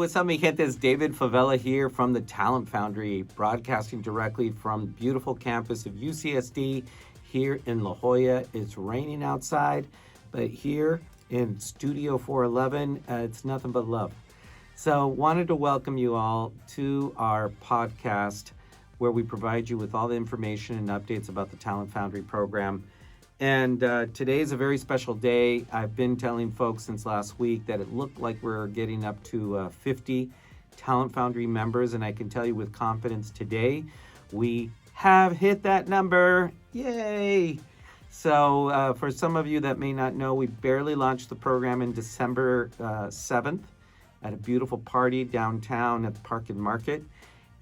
what's up, mi gente? It's David Favela here from the Talent Foundry, broadcasting directly from the beautiful campus of UCSD here in La Jolla. It's raining outside, but here in Studio 411, it's nothing but love. So wanted to welcome you all to our podcast where we provide you with all the information and updates about the Talent Foundry program. And today is a very special day. I've been telling folks since last week that it looked like we're getting up to 50 Talent Foundry members, and I can tell you with confidence today, we have hit that number. Yay! So for some of you that may not know, we barely launched the program in December 7th at a beautiful party downtown at the Park and Market.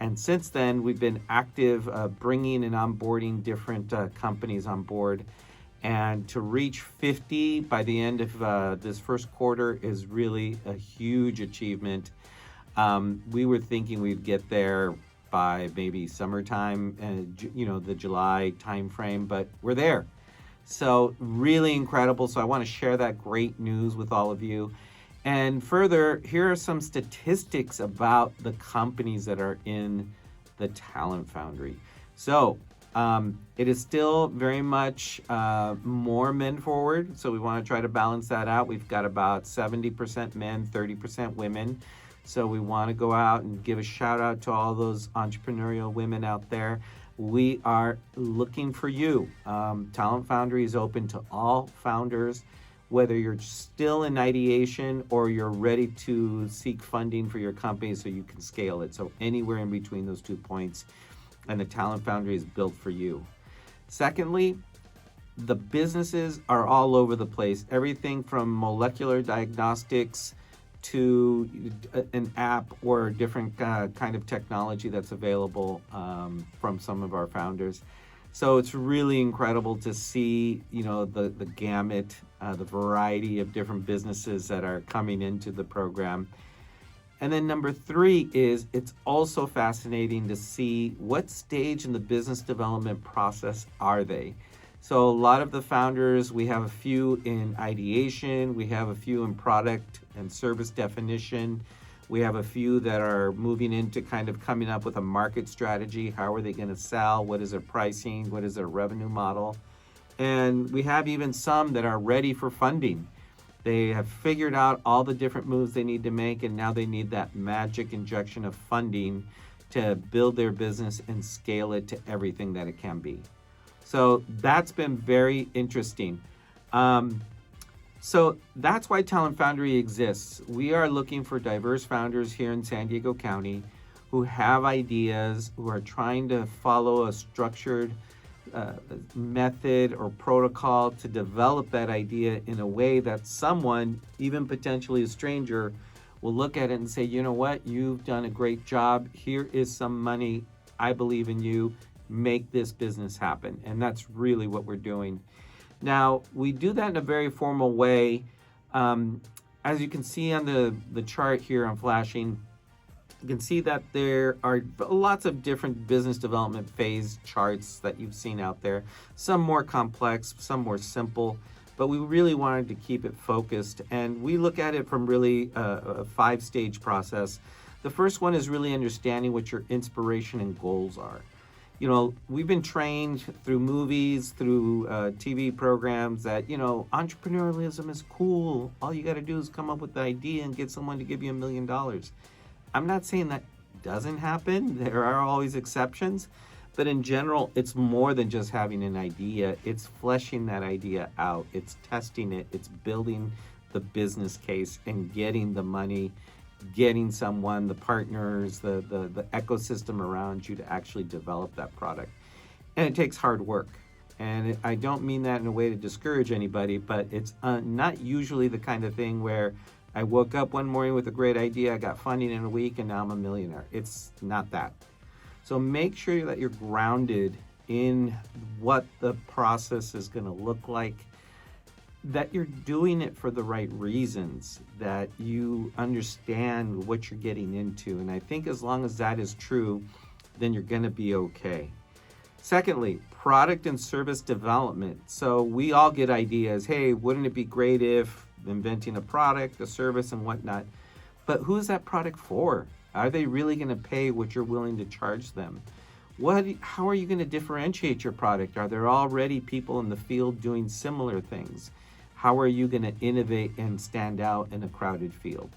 And since then, we've been active bringing and onboarding different companies on board. And to reach 50 by the end of this first quarter is really a huge achievement. We were thinking we'd get there by maybe summertime, the July timeframe, but we're there. So really incredible. So I want to share that great news with all of you. And further, here are some statistics about the companies that are in the Talent Foundry. So it is still very much more men forward. So we want to try to balance that out. We've got about 70% men, 30% women. So we want to go out and give a shout out to all those entrepreneurial women out there. We are looking for you. Talent Foundry is open to all founders, whether you're still in ideation or you're ready to seek funding for your company so you can scale it. So anywhere in between those 2 points. And the Talent Foundry is built for you. Secondly, the businesses are all over the place. Everything from molecular diagnostics to an app or a different kind of technology that's available from some of our founders. So it's really incredible to see, the gamut, the variety of different businesses that are coming into the program. And then number 3 is it's also fascinating to see what stage in the business development process are they. So a lot of the founders, we have a few in ideation, we have a few in product and service definition, we have a few that are moving into kind of coming up with a market strategy. How are they going to sell? What is their pricing? What is their revenue model? And we have even some that are ready for funding. They have figured out all the different moves they need to make, and now they need that magic injection of funding to build their business and scale it to everything that it can be. So that's been very interesting. So that's why Talent Foundry exists. We are looking for diverse founders here in San Diego County who have ideas, who are trying to follow a structured method or protocol to develop that idea in a way that someone, even potentially a stranger, will look at it and say, you know what, you've done a great job. Here is some money. I believe in you. Make this business happen. And that's really what we're doing. Now, we do that in a very formal way. As you can see on the chart here I'm flashing, you can see that there are lots of different business development phase charts that you've seen out there. Some more complex, some more simple, but we really wanted to keep it focused. And we look at it from really a 5-stage process. The first one is really understanding what your inspiration and goals are. We've been trained through movies, through TV programs that, entrepreneurialism is cool. All you got to do is come up with the idea and get someone to give you $1 million. I'm not saying that doesn't happen. There are always exceptions. But in general, it's more than just having an idea. It's fleshing that idea out. It's testing it. It's building the business case and getting the money, getting someone, the partners, the ecosystem around you to actually develop that product. And it takes hard work. And I don't mean that in a way to discourage anybody, but it's not usually the kind of thing where I woke up one morning with a great idea, I got funding in a week, and now I'm a millionaire. It's not that. So make sure that you're grounded in what the process is going to look like, that you're doing it for the right reasons, that you understand what you're getting into. And I think as long as that is true, then you're going to be okay. Secondly, product and service development. So we all get ideas. Hey, wouldn't it be great if inventing a product, a service, and whatnot? But who's that product for? Are they really going to pay what you're willing to charge them? How are you going to differentiate your product? Are there already people in the field doing similar things? How are you going to innovate and stand out in a crowded field?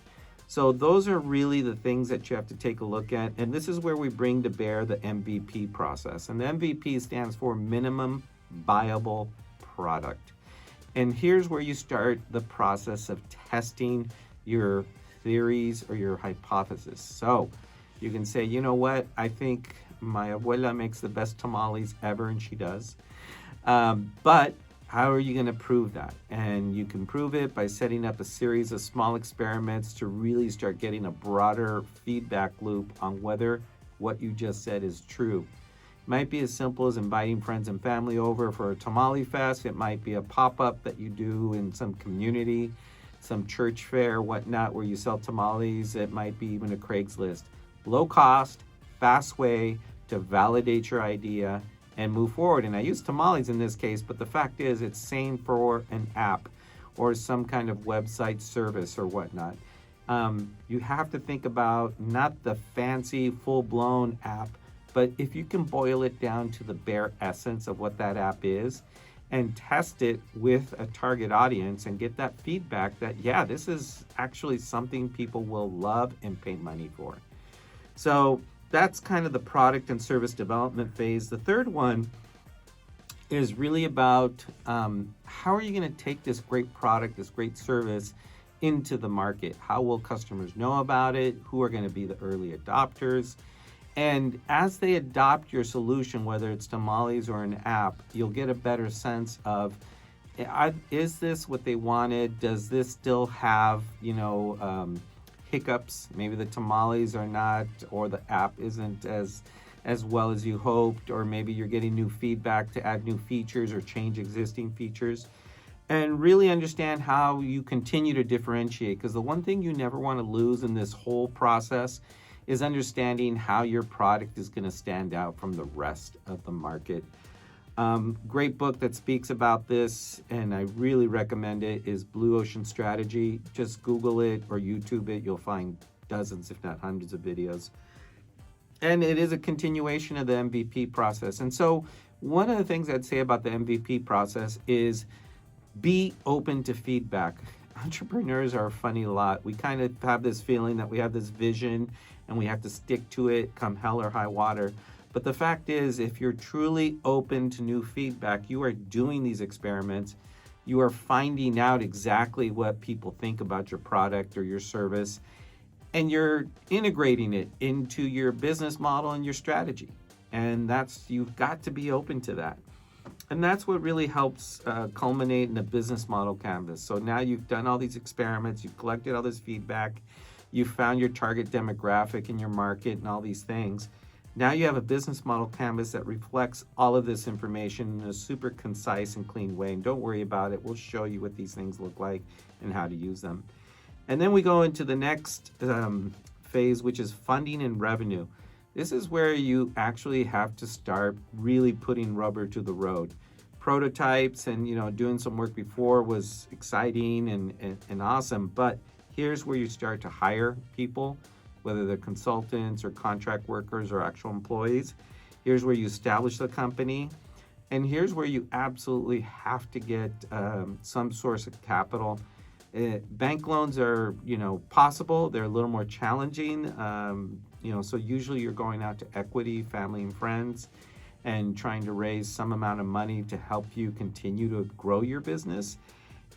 So those are really the things that you have to take a look at. And this is where we bring to bear the MVP process. And the MVP stands for minimum viable product. And here's where you start the process of testing your theories or your hypothesis. So you can say, you know what, I think my abuela makes the best tamales ever, and she does. But how are you going to prove that? And you can prove it by setting up a series of small experiments to really start getting a broader feedback loop on whether what you just said is true. It might be as simple as inviting friends and family over for a tamale fest. It might be a pop-up that you do in some community, some church fair, whatnot, where you sell tamales. It might be even a Craigslist. Low cost, fast way to validate your idea and move forward. And I use tamales in this case, but the fact is it's same for an app or some kind of website service or whatnot. You have to think about not the fancy full-blown app, but if you can boil it down to the bare essence of what that app is and test it with a target audience and get that feedback that, yeah, this is actually something people will love and pay money for. So that's kind of the product and service development phase. The third one is really about how are you going to take this great product, this great service into the market? How will customers know about it? Who are going to be the early adopters? And as they adopt your solution, whether it's tamales or an app, you'll get a better sense of, is this what they wanted? Does this still have, hiccups? Maybe the tamales are not, or the app isn't as well as you hoped, or maybe you're getting new feedback to add new features or change existing features. And really understand how you continue to differentiate, because the one thing you never want to lose in this whole process is understanding how your product is going to stand out from the rest of the market. Great book that speaks about this, and I really recommend it, is Blue Ocean Strategy. Just Google it or YouTube it. You'll find dozens, if not hundreds of videos. And it is a continuation of the MVP process. And so one of the things I'd say about the MVP process is be open to feedback. Entrepreneurs are a funny lot. We kind of have this feeling that we have this vision and we have to stick to it come hell or high water. But the fact is, if you're truly open to new feedback, you are doing these experiments, you are finding out exactly what people think about your product or your service, and you're integrating it into your business model and your strategy. And you've got to be open to that. And that's what really helps culminate in a business model canvas. So now you've done all these experiments, you've collected all this feedback, you've found your target demographic in your market and all these things. Now you have a business model canvas that reflects all of this information in a super concise and clean way. And don't worry about it. We'll show you what these things look like and how to use them. And then we go into the next phase, which is funding and revenue. This is where you actually have to start really putting rubber to the road. Prototypes and doing some work before was exciting and awesome, but here's where you start to hire people, whether they're consultants or contract workers or actual employees. Here's where you establish the company. And here's where you absolutely have to get some source of capital. Bank loans are, possible. They're a little more challenging. So usually you're going out to equity, family and friends, and trying to raise some amount of money to help you continue to grow your business.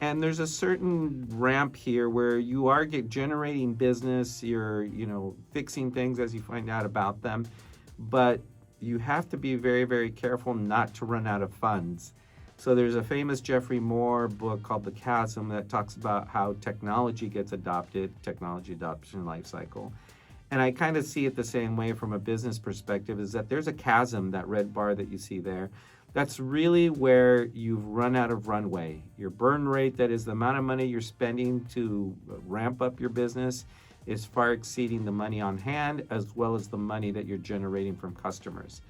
And there's a certain ramp here where you are generating business, you're, fixing things as you find out about them, but you have to be very, very careful not to run out of funds. So there's a famous Jeffrey Moore book called The Chasm that talks about how technology gets adopted, technology adoption life cycle. And I kind of see it the same way from a business perspective, is that there's a chasm, that red bar that you see there. That's really where you've run out of runway. Your burn rate, that is the amount of money you're spending to ramp up your business, is far exceeding the money on hand as well as the money that you're generating from customers.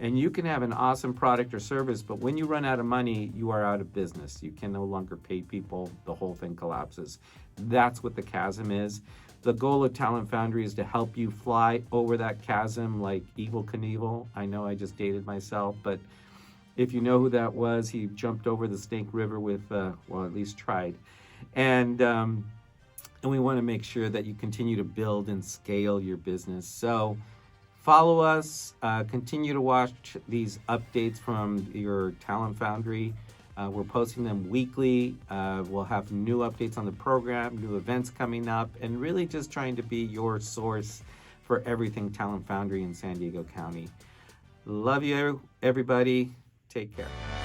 And you can have an awesome product or service, but when you run out of money, you are out of business. You can no longer pay people. The whole thing collapses. That's what the chasm is. The goal of Talent Foundry is to help you fly over that chasm like Evel Knievel. I know I just dated myself, but if you know who that was, he jumped over the Snake River with, well, at least tried. And we want to make sure that you continue to build and scale your business. So follow us, continue to watch these updates from your Talent Foundry. We're posting them weekly. We'll have new updates on the program, new events coming up, and really just trying to be your source for everything Talent Foundry in San Diego County. Love you, everybody. Take care.